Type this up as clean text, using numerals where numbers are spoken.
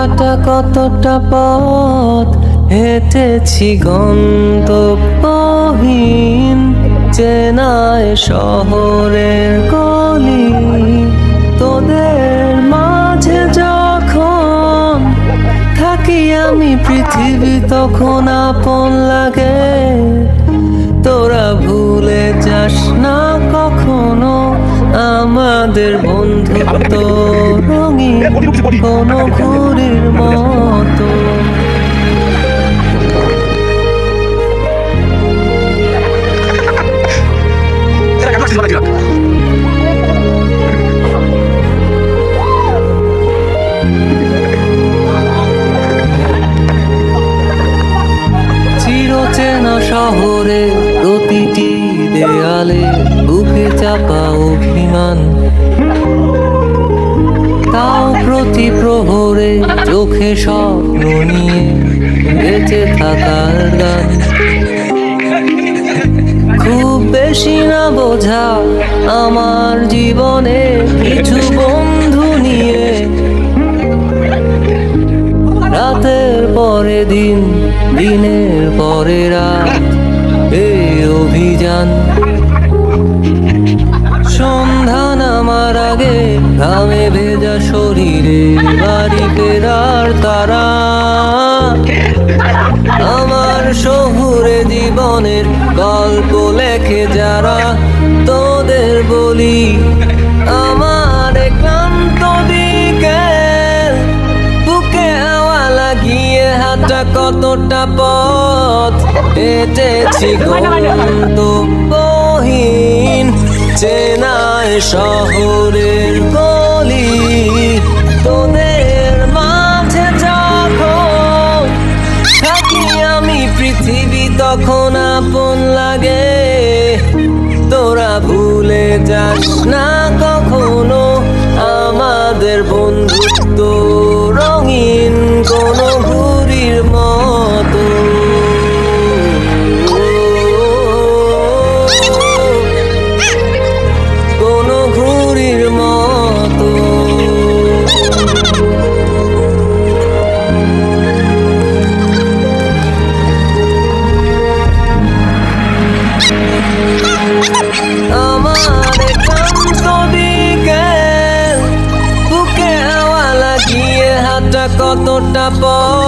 হাঁটা কতটা পথ হেঁটেছি গন্তব্যহীন চেনায় শহরের গলি। তোদের মাঝে যখন থাকি আমি পৃথিবী তখন আপন লাগে। তোরা ভুলে যাস না কখনো আমাদের বন্ধুত্ব রঙিন কোনো ঘুড়ির মতো। চিরচেনা শহরে প্রতিটি দেয়ালে বুকে চাপা অভিমান, তাও প্রতি প্রহরে চোখে স্বপ্ন নিয়ে বেঁচে থাকার গান। খুব বেশি না বোঝা আমার জীবনে কিছু বন্ধু নিয়ে রাতের পরে দিন, দিনের পরে রাত এই অভিযান। সন্ধ্যা নামার আগে ঘামে ভেজা শরীরে বাড়ি ফেরার তারা। আমার শহুরে জীবনের গল্প লেখে যারা তোদের বলি আমার ক্লান্ত দিকে বুকে হাওয়া লাগিয়ে হাঁটা কতটা পথ হেঁটেছি গন্তব্যহীন চেনায় শহরের গলি। তোদের মাঝে যখন থাকি আমি পৃথিবী তখন আপন লাগে। তোরা ভুলে যাস না কখনো আমাদের বন্ধুত্ব রঙিন কোনো ঘুড়ির মতো। কোনো ঘুড়ির মতো। আমার ক্লান্ত দিকে বুকে হাওয়া লাগিয়ে হাঁটা কতটা পথ